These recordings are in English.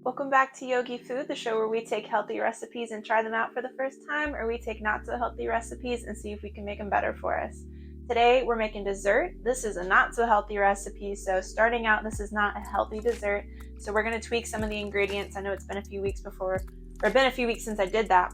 Welcome back to Yogi Food, the show where we take healthy recipes and try them out for the first time, or we take not so healthy recipes and see if we can make them better for us. Today we're making dessert. This is a not so healthy recipe, so starting out, this is not a healthy dessert. So we're going to tweak some of the ingredients. I know it's been a few weeks since I did that.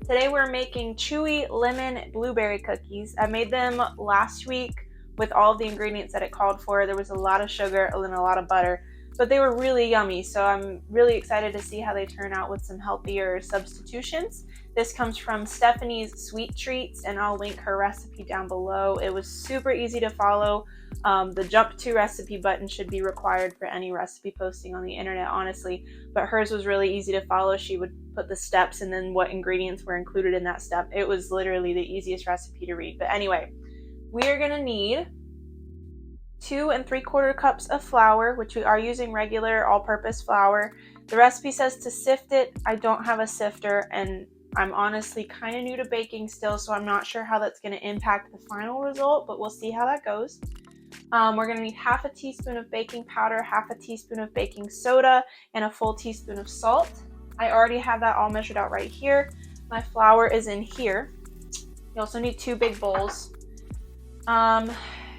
Today we're making chewy lemon blueberry cookies. I made them last week with all of the ingredients that it called for. There was a lot of sugar and then a lot of butter, but they were really yummy. So I'm really excited to see how they turn out with some healthier substitutions. This comes from Stephanie's Sweet Treats, and I'll link her recipe down below. It was super easy to follow. The jump to recipe button should be required for any recipe posting on the internet, honestly, but hers was really easy to follow. She would put the steps and then what ingredients were included in that step. It was literally the easiest recipe to read. But anyway, we are gonna need 2 3/4 cups of flour, which we are using regular all-purpose flour. The recipe says to sift it. I don't have a sifter, and I'm honestly kind of new to baking still, so I'm not sure how that's going to impact the final result, but we'll see how that goes. We're going to need half a teaspoon of baking powder, half a teaspoon of baking soda, and a full teaspoon of salt. I already have that all measured out right here. My flour is in here. You also need 2 big bowls.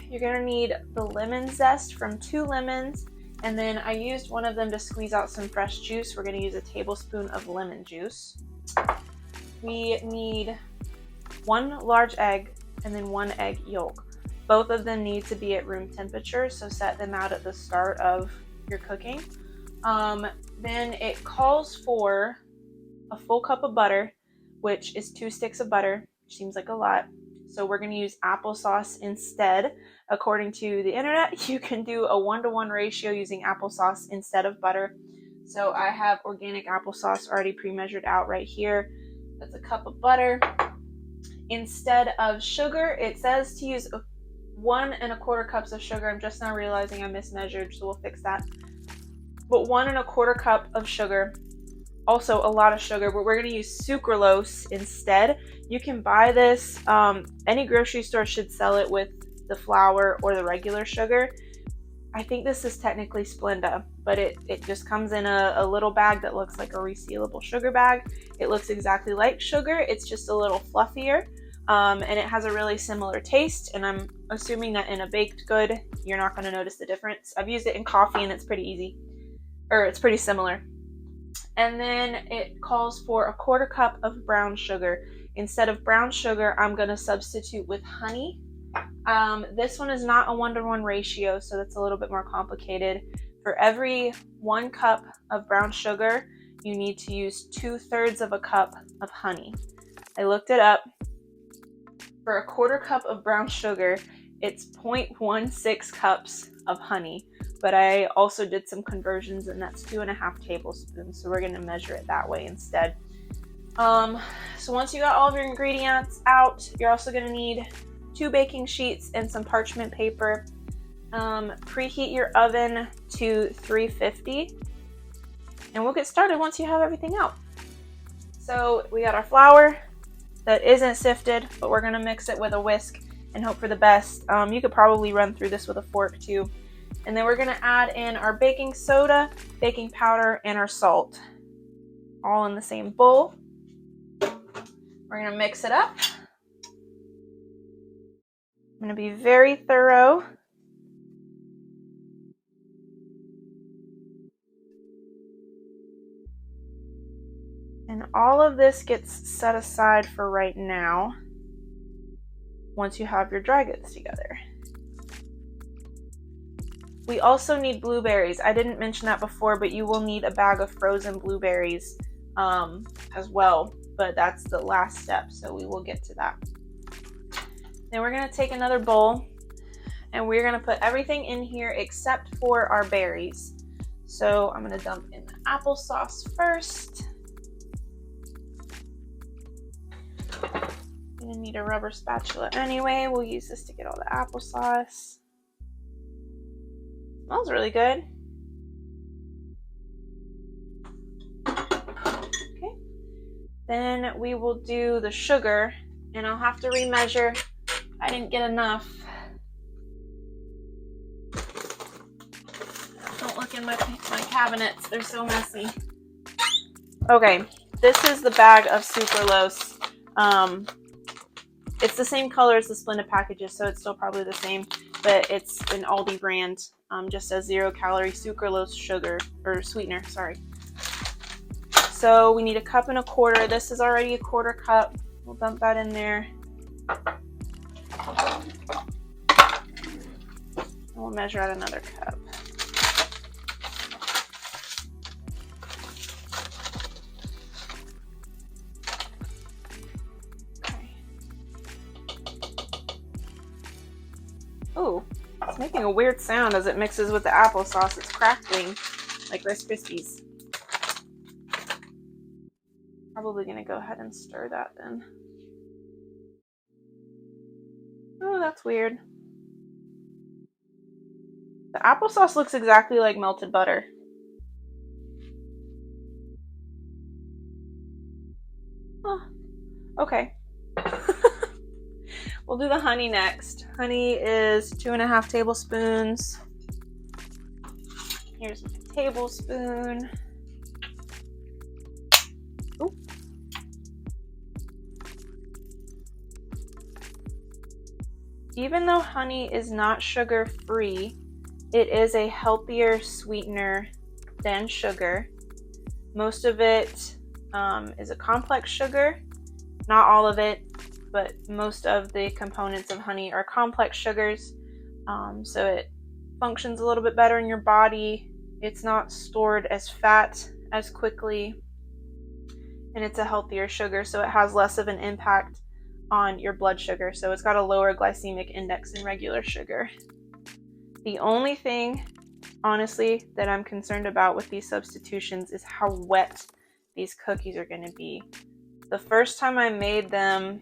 You're going to need the lemon zest from 2 lemons, and then I used one of them to squeeze out some fresh juice. We're going to use a tablespoon of lemon juice. We need 1 large egg and then 1 egg yolk. Both of them need to be at room temperature, so set them out at the start of your cooking. Then it calls for a full cup of butter, which is 2 sticks of butter, which seems like a lot. So we're going to use applesauce instead. According to the internet, you can do a 1-to-1 ratio using applesauce instead of butter. So I have organic applesauce already pre-measured out right here. That's a cup of butter. Instead of sugar, it says to use 1 1/4 cups of sugar. I'm just now realizing I mismeasured, so we'll fix that. But 1 1/4 cup of sugar. Also a lot of sugar, but we're going to use sucralose instead. You can buy this. Any grocery store should sell it with the flour or the regular sugar. I think this is technically Splenda, but it just comes in a little bag that looks like a resealable sugar bag. It looks exactly like sugar. It's just a little fluffier, and it has a really similar taste, and I'm assuming that in a baked good, you're not going to notice the difference. I've used it in coffee, and it's pretty similar. And then it calls for a 1/4 cup of brown sugar. Instead of brown sugar, I'm going to substitute with honey. This one is not a 1-to-1 ratio, so that's a little bit more complicated. For every 1 cup of brown sugar, you need to use 2/3 of a cup of honey. I looked it up. For a 1/4 cup of brown sugar, it's 0.16 cups of honey. But I also did some conversions, and that's 2.5 tablespoons. So we're going to measure it that way instead. So once you got all of your ingredients out, you're also going to need 2 baking sheets and some parchment paper. Preheat your oven to 350, and we'll get started once you have everything out. So we got our flour that isn't sifted, but we're going to mix it with a whisk and hope for the best. You could probably run through this with a fork too. And then we're going to add in our baking soda, baking powder, and our salt, all in the same bowl. We're going to mix it up. I'm going to be very thorough. And all of this gets set aside for right now once you have your dry goods together. We also need blueberries. I didn't mention that before, but you will need a bag of frozen blueberries as well. But that's the last step, so we will get to that. Then we're going to take another bowl, and we're going to put everything in here except for our berries. So I'm going to dump in the applesauce first. I'm going to need a rubber spatula anyway. We'll use this to get all the applesauce. Smells really good. Okay. Then we will do the sugar, and I'll have to remeasure. I didn't get enough. Don't look in in my cabinets. They're so messy. Okay, this is the bag of sucralose. It's the same color as the Splenda packages, so it's still probably the same, but it's an Aldi brand. Just says 0-calorie sucralose sugar, or sweetener, sorry. So we need 1.25 cups. This is already 1/4 cup. We'll dump that in there. And we'll measure out another cup. Oh, it's making a weird sound as it mixes with the applesauce. It's crackling like Rice Krispies. Probably gonna go ahead and stir that then. Oh, that's weird. The applesauce looks exactly like melted butter. Oh, okay. We'll do the honey next. Honey is 2.5 tablespoons. Here's my tablespoon. Ooh. Even though honey is not sugar-free, it is a healthier sweetener than sugar. Most of it is a complex sugar. Not all of it, but most of the components of honey are complex sugars. So it functions a little bit better in your body. It's not stored as fat as quickly, and it's a healthier sugar, so it has less of an impact on your blood sugar. So it's got a lower glycemic index than regular sugar. The only thing, honestly, that I'm concerned about with these substitutions is how wet these cookies are going to be. The first time I made them,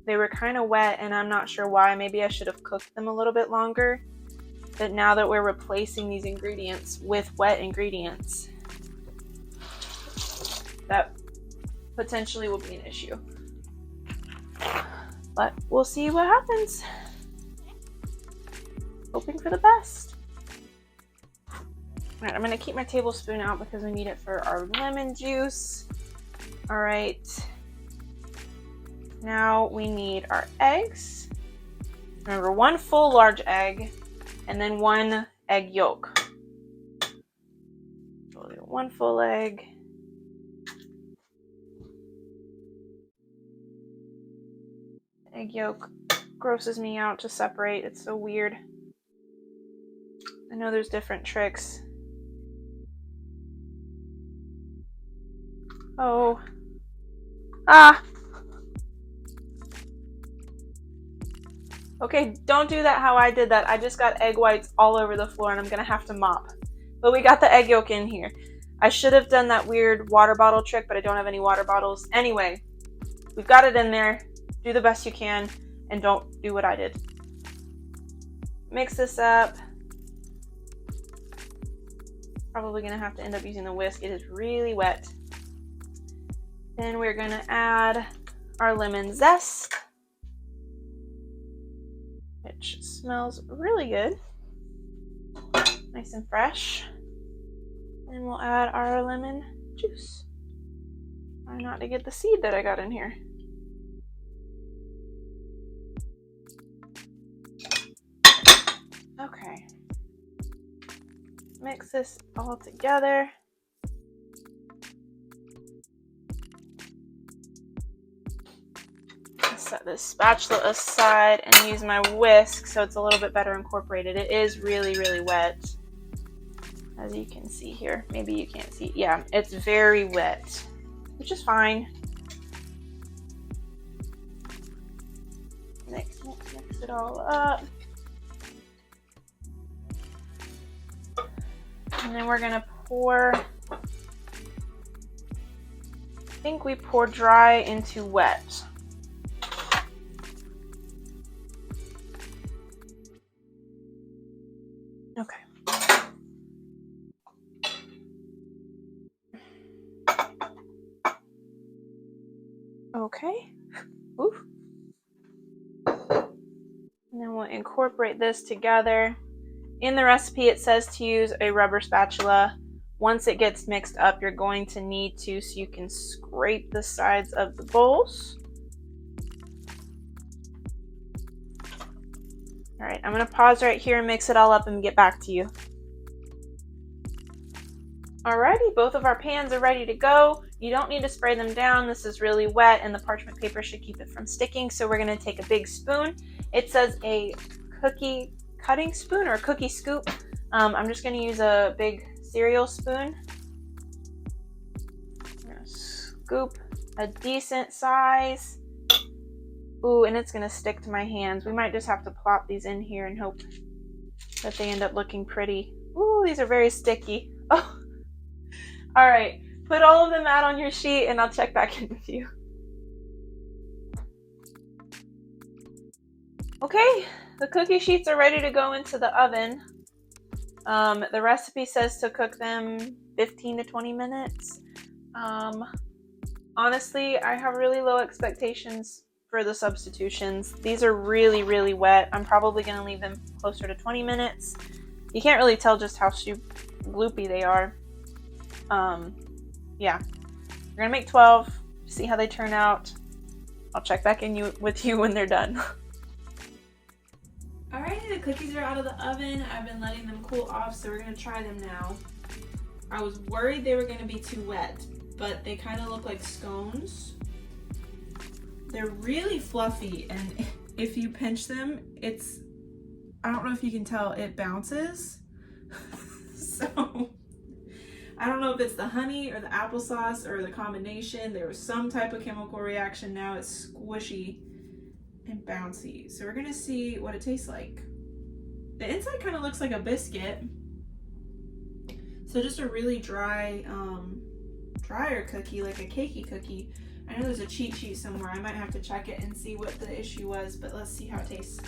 they were kind of wet, and I'm not sure why. Maybe I should have cooked them a little bit longer. But now that we're replacing these ingredients with wet ingredients, that potentially will be an issue. But we'll see what happens. Hoping for the best. All right, I'm going to keep my tablespoon out because we need it for our lemon juice. All right. Now we need our eggs. Remember, 1 full large egg and then 1 egg yolk. So we'll do 1 full egg. Egg yolk grosses me out to separate. It's so weird. I know there's different tricks. Oh. Ah. Okay, don't do that how I did that. I just got egg whites all over the floor and I'm gonna have to mop. But we got the egg yolk in here. I should have done that weird water bottle trick, but I don't have any water bottles. Anyway, we've got it in there. Do the best you can and don't do what I did. Mix this up. Probably gonna have to end up using the whisk. It is really wet. Then we're gonna add our lemon zest, which smells really good. Nice and fresh. And we'll add our lemon juice. Try not to get the seed that I got in here. Okay. Mix this all together. Set this spatula aside and use my whisk so it's a little bit better incorporated. It is really, really wet, as you can see here. Maybe you can't see. Yeah, it's very wet, which is fine. Mix it all up. And then we're gonna pour, I think we pour dry into wet. Okay. Okay. Oof. And then we'll incorporate this together. In the recipe, it says to use a rubber spatula. Once it gets mixed up, you're going to need to, so you can scrape the sides of the bowls. All right, I'm gonna pause right here and mix it all up and get back to you. Alrighty, both of our pans are ready to go. You don't need to spray them down. This is really wet and the parchment paper should keep it from sticking. So we're gonna take a big spoon. It says a cookie cutting spoon or a cookie scoop. I'm just gonna use a big cereal spoon. I'm gonna scoop a decent size. Ooh, and it's gonna stick to my hands. We might just have to plop these in here and hope that they end up looking pretty. Ooh, these are very sticky. Oh. All right, put all of them out on your sheet and I'll check back in with you. Okay, the cookie sheets are ready to go into the oven. The recipe says to cook them 15 to 20 minutes. Honestly, I have really low expectations for the substitutions. These are really, really wet. I'm probably gonna leave them closer to 20 minutes. You can't really tell just how gloopy they are. Yeah, we're gonna make 12, see how they turn out. I'll check back in with you when they're done. Alrighty, the cookies are out of the oven. I've been letting them cool off, so we're gonna try them now. I was worried they were gonna be too wet, but they kind of look like scones. They're really fluffy, and if you pinch them, I don't know if you can tell, it bounces. So I don't know if it's the honey or the applesauce or the combination. There was some type of chemical reaction. Now it's squishy and bouncy. So we're gonna see what it tastes like. The inside kind of looks like a biscuit. So just a really dry, drier cookie, like a cakey cookie. I know there's a cheat sheet somewhere. I might have to check it and see what the issue was, but let's see how it tastes.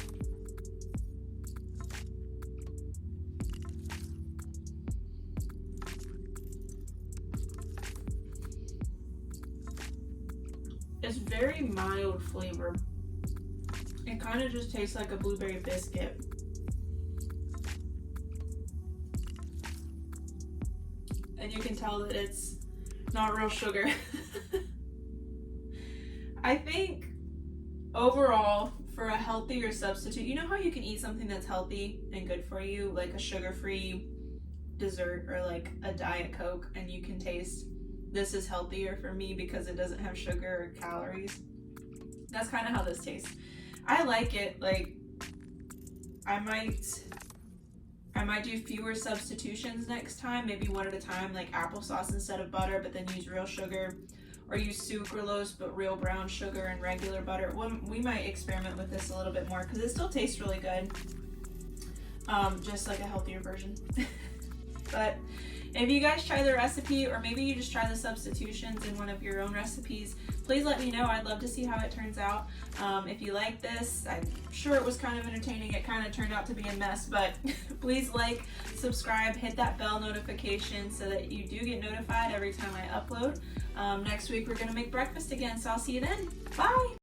It's very mild flavor. It kind of just tastes like a blueberry biscuit. And you can tell that it's not real sugar. I think overall, for a healthier substitute, you know how you can eat something that's healthy and good for you, like a sugar-free dessert or like a Diet Coke, and you can taste this is healthier for me because it doesn't have sugar or calories. That's kind of how this tastes. I like it. Like, I might do fewer substitutions next time, maybe one at a time, like applesauce instead of butter, but then use real sugar, or use sucralose but real brown sugar and regular butter. We might experiment with this a little bit more because it still tastes really good, just like a healthier version. But if you guys try the recipe, or maybe you just try the substitutions in one of your own recipes, please let me know. I'd love to see how it turns out. If you like this, I'm sure it was kind of entertaining. It kind of turned out to be a mess, but please like, subscribe, hit that bell notification so that you do get notified every time I upload. Next week we're gonna make breakfast again, so I'll see you then. Bye!